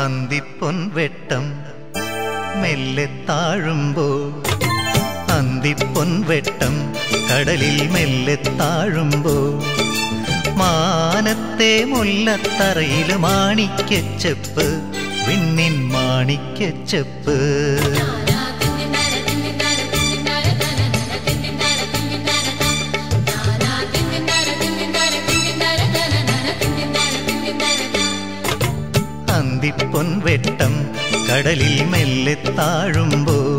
അന്തിപ്പൊൻവെട്ടം മെല്ലെ താഴുമ്പോൾ, അന്തിപ്പൊൻവെട്ടം കടലിൽ മെല്ലെ താഴുമ്പോൾ, മാനത്തെ മുല്ലത്തറയിൽ മാണിക്യച്ചെപ്പ്, വിണ്ണിൻ മാണിക്യച്ചെപ്പ്. അന്തിപ്പൊൻവെട്ടം കടലിൽ മെല്ലെ താഴുമ്പോൾ,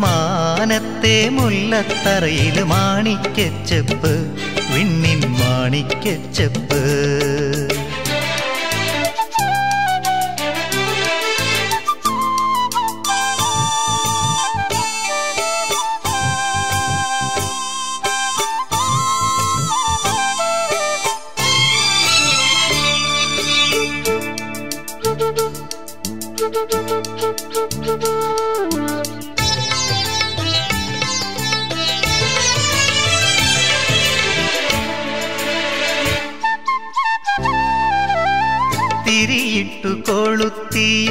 മാനത്തെ മുല്ലത്തറയിൽ മാണിക്യച്ചെപ്പ്, വിണ്ണിൻ മാണിക്യച്ചെപ്പ്. തിരിയിട്ടു കൊളുത്തിയ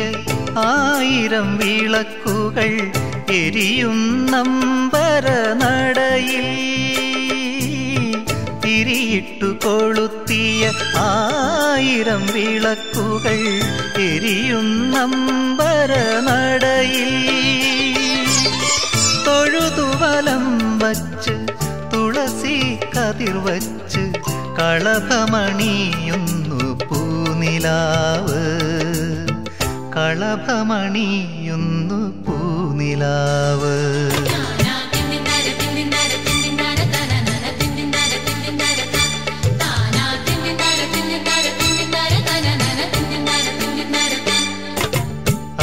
1000 വിളക്കുകൾ എരിയുന്നമ്പരനടയിൽ, തിരിയിട്ടു കൊളുത്തിയ 1000 വിളക്കുകൾ എരിയുന്നമ്പരനടയിൽ, തൊഴുതുവലം വച്ച് തുളസി കതിർ വച്ച് കളഭമണിയുന്നു പൂനിലാവ്, കളഭമണിയുന്നു പൂനിലാവ്.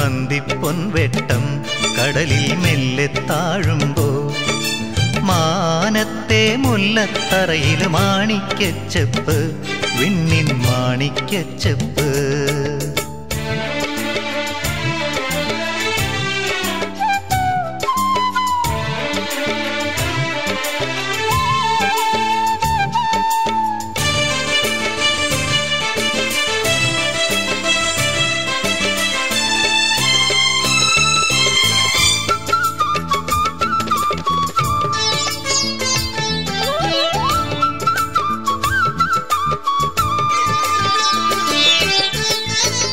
അന്തിപ്പൊൻവെട്ടം കടലിൽ മെല്ലെ താഴുമ്പോൾ, മാനത്തെ മുല്ലത്തറയിൽ മാണിക്യച്ചെപ്പ്, വിണ്ണിൻ മാണിക്യച്ചെപ്പ്.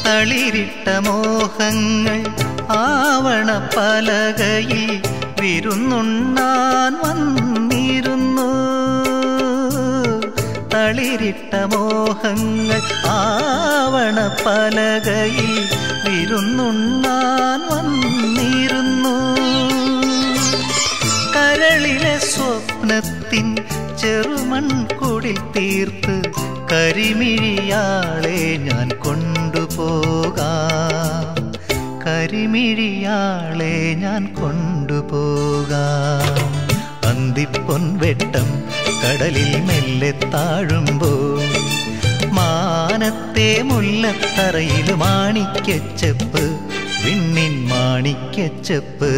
തളിരിട്ട മോഹങ്ങൾ ആവണപ്പലകയിൽ വിരുന്നുണ്ണാൻ വന്നിരുന്നു, തളിരിട്ട മോഹങ്ങൾ ആവണപ്പലകയിൽ വിരുന്നുണ്ണാൻ വന്നിരുന്നു. കരളിലെ സ്വപ്നത്തിൻ ചെറുമൺകുടിൽ തീർത്ത് കരിമിഴിയാളെ ഞാൻ കൊണ്ടുപോകാം, കരിമിഴിയാളെ ഞാൻ കൊണ്ടുപോകാം. അന്തിപ്പൊൻവെട്ടം കടലിൽ മെല്ലെ താഴുമ്പോൾ, മാനത്തെ മുല്ലത്തറയിൽ മാണിക്യച്ചെപ്പ്, വിണ്ണിൻ മാണിക്യച്ചെപ്പ്.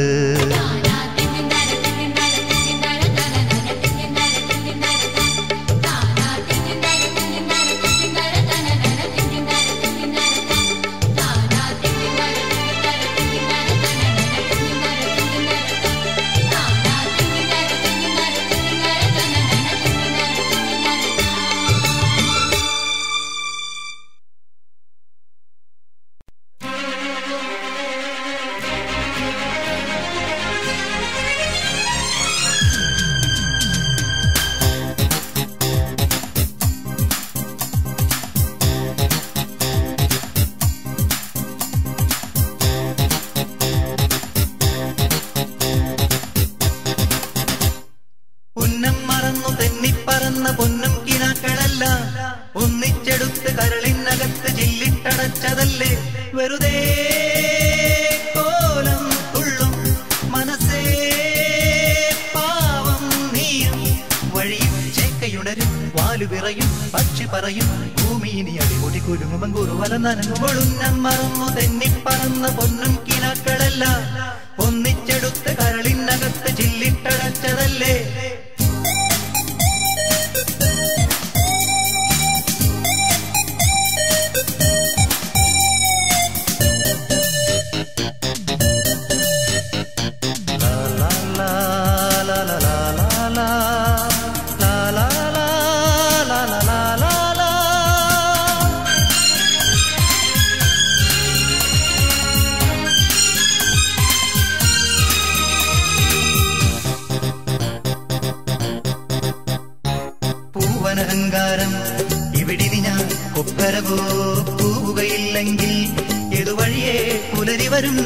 പൊന്നും കിനാക്കളെല്ലാം ഒന്നിച്ചെടുത്ത് കരളിനകത്ത് ജില്ലിട്ടടച്ചതല്ലേ, വെറുതെ കോലം തുള്ളും മനസ്സേ പാവം നീയും. വഴിയും ചേക്കയുണരും വാലുവിറയും പക്ഷി പറയും, ഭൂമിയിനി അടിമുടി കുരുങ്ങും കുറുവല നനങ്ങുകൊള്ളുന്നം മറന്നു തെന്നിപ്പറന്ന പൊന്നും കിനാക്കളെല്ലാം ഒന്നിച്ചെടുത്ത് കരളിനകത്ത് ജില്ലിട്ടടച്ചതല്ലേ. തൂവുകയില്ലെങ്കിൽ ഏതുവഴിയെ പുലരി വരും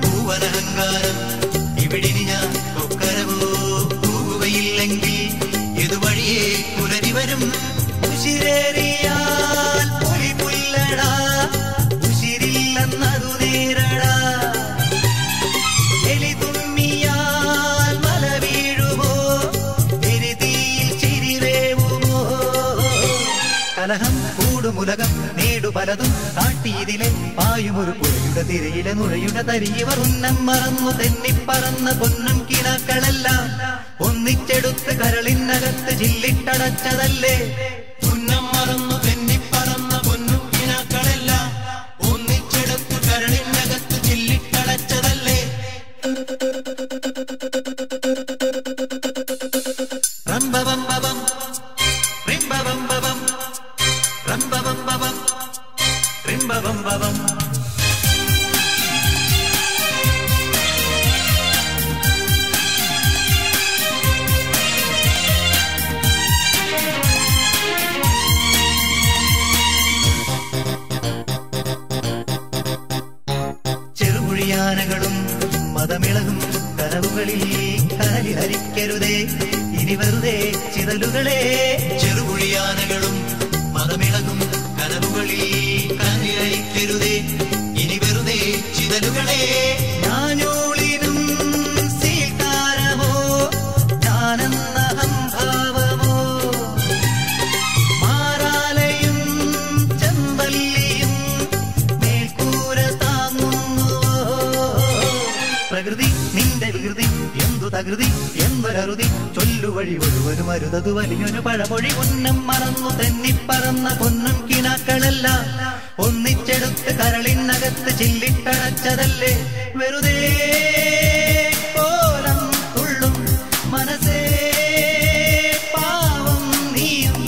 പൂവനഹങ്കാരം ഇവിടിനി ഞാൻ കൊക്കരവോ തൂവുകയില്ലെങ്കിൽ ഏതുവഴിയെ പുലരി വരും ഉശിരേറിയാൽ പുലി പുല്ലടാ ഉശിരില്ലെന്നതു നേരടാ എലി തുമ്മിയാൽ മല വീഴുമോ എരിതീയിൽ ചിരിവേവുമോ കലഹം കൂടുമുലകം നേടു പലതും കാട്ടിയതിലെ പായുമൊരു പുഴയുടെ തിരയിലെ നുഴയുടെ തരിയവർ ഉന്നം മറന്നു തെന്നിപ്പറന്ന പൊന്നും കിനാക്കളെല്ലാം ഒന്നിച്ചെടുത്ത് കരളിനകത്ത് ചില്ലിട്ടടച്ചതല്ലേ ഉന്നം മറന്നു തെന്നിപ്പറന്ന പൊന്നും കിനാക്കളെല്ലാം ഒന്നിച്ചെടുത്ത് കരളിനകത്ത് ചില്ലിട്ടടച്ചതല്ലേ റംബബംബബം റിംബബംബബം റംബബംബബം റിംബബംബബം ചെറുമുഴിയാനകളും മതമിളകും കനവുകളിൽ കനലിൽ ഹരിക്കരുതേ ഇനി വെറുതെ ചിതലുകളെ ചെറുമുഴിയാനകളും മതമിളകും കനവുകളിൽ കനലിൽ ഹരിക്കരുതേ ഇനി വെറുതെ ചിതലുകളെ ഞാനൂളിനും സീൽക്കാരമോ ഞാനെന്ന അഹംഭാവമോ മാറാലയും ചെമ്പല്ലിയും മേൽക്കൂര താങ്ങുന്നുവോ പ്രകൃതി നിന്റെ വികൃതി എന്തു തകൃതി എന്തൊരറുതി ചൊല്ലുവഴി ഒഴുവനും അരുതതു വലിയൊരു പഴമൊഴി ഉന്നം മറന്നു തെന്നിപ്പറന്ന പൊന്നും കിനാക്കളെല്ലാം ഒന്നിച്ചെടുത്ത് കരളിനകത്ത് ചില്ലിട്ടടച്ചതല്ലേ വെറുതെ കോലം തുള്ളും മനസ്സേ പാവം നീയും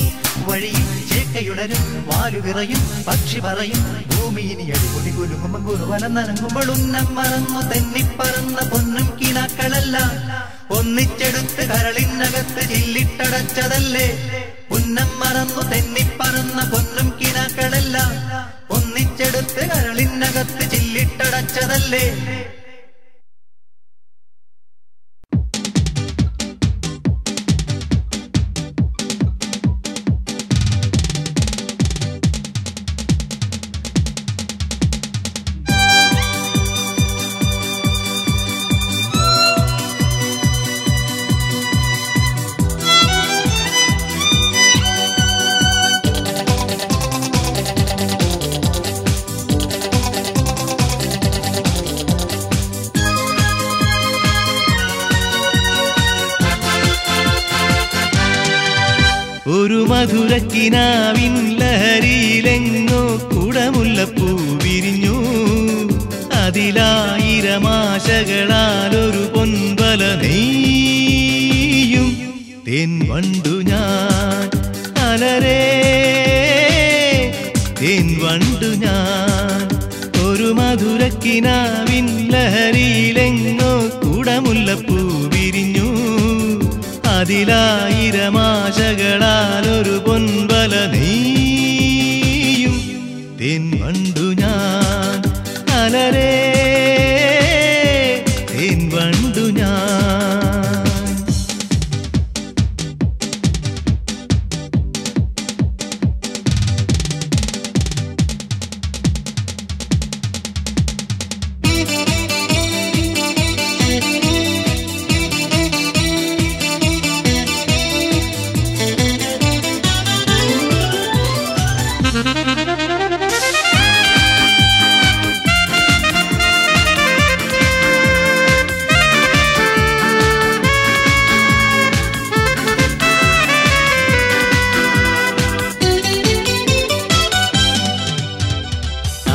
വഴിയിൽ ചേക്കയുടരും വാലുവിറയും പക്ഷി പറയും ഭൂമി ഇനി അടിപൊളി കുലുങ്ങുമ്പം കുറുവനം നനങ്ങുമ്പോൾ ഉന്നം മറന്നു തെന്നിപ്പറന്ന പൊന്നും കിനാക്കളെല്ലാം ഒന്നിച്ചെടുത്ത് കരളിനകത്ത് ചില്ലിട്ടടച്ചതല്ലേ ഉന്നം മറന്നു തെന്നിപ്പറന്ന പൊന്നും കിനാക്കളെല്ലാം ഒന്നിച്ചെടുത്ത് കരളിനകത്ത് ചില്ലിട്ടടച്ചതല്ലേ ഒരു മധുരക്കിനാവിൻ ലഹരിയിലെങ്ങോ കുടമുല്ലപ്പൂ വിരിഞ്ഞു അതിലായിരമാശകളാലൊരു പൊൻവല നെയ്യും തേൻ വണ്ടു ഞാൻ അലരേ തേൻ വണ്ടു ഞാൻ ഒരു മധുരക്കിനാവിൻ ലഹരിയിലെങ്ങോ കുടമുല്ലപ്പൂ വിരിഞ്ഞു അതിലായിരമാശകളാലൊരു പൊൻവല നെയ്യും തേൻ വണ്ടു ഞാൻ അലരേ തേൻ വണ്ടു ഞാൻ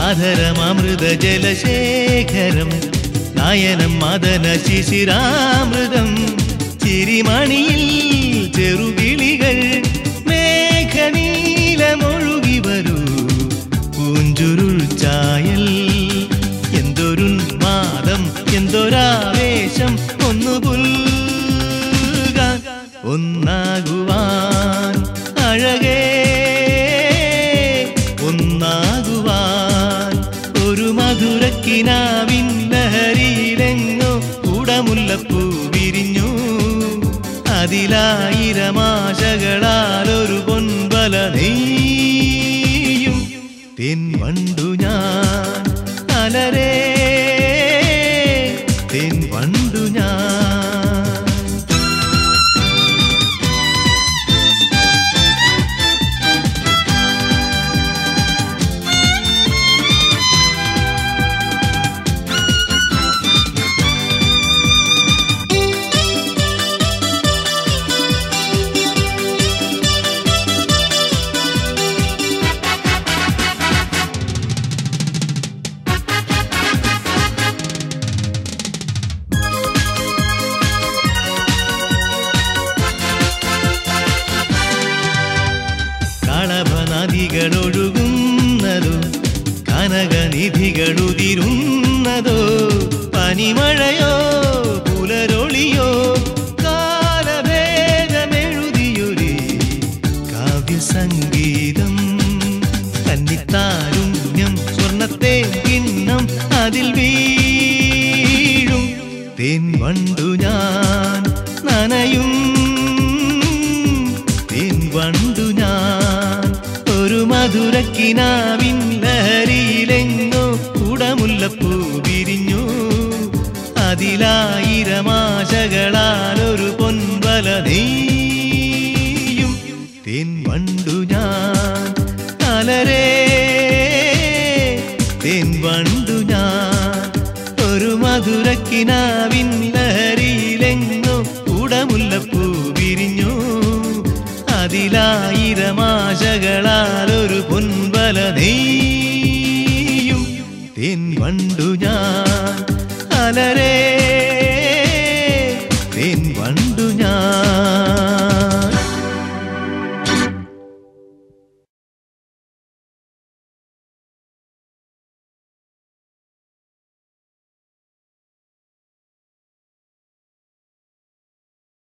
ആധരമൃത ജലശേഖരം നയനം മദന ശിശിരാമൃതം ചിരിമണിയിൽ ചെറുകിളികൾ മേഘനീലമൊഴുകി വരൂ പൂഞ്ചുരുൾ ചായൽ എന്തൊരുന്മാദം എന്തൊരാവേശം ഒന്നു പുൽകാൻ ഒന്നാകുവാൻ അഴകേ ഒന്നാകുവാൻ മധുരക്കിനാവിൻ ലഹരിയിലെങ്ങോ കുടമുല്ലപ്പൂ വിരിഞ്ഞു. അതിലായിരമാശകളാലൊരു പൊൻവല നെയ്യും തെൻവണ്ടു ഞാൻ അലരേ തെൻവണ്ടു ഞാൻ. കളഭനദികളൊഴുകുന്നതോ കനകനിധികളുതിരുന്നതോ പനിമഴയോ പുലരൊളിയോ കാലഭേദമെഴുതിയൊരു കാവ്യസംഗീതം. കന്നിത്താരുണ്യം സ്വർണ്ണത്തെ കിണ്ണം അതിൽ വീഴും തെൻവണ്ടു ഞാൻ നനയും തെൻവണ്ടു ഞാൻ. ഒരു മധുരക്കിനാവിൻ ലഹരിയിലെങ്ങോ കുടമുല്ലപ്പൂ വിരിഞ്ഞു. അതിലായിരമാശകളാലൊരു പൊൻവല നെയ്യും തെൻവണ്ടു ഞാൻ അലരേ തെൻവണ്ടു ഞാൻ. ഒരു മധുരക്കിനാവിൻ ലഹരിയിലെങ്ങോ കുടമുല്ലപ്പൂ വിരിഞ്ഞു. അതിലായിരമാശകളാലൊരു പൊൻവല നെയ്യും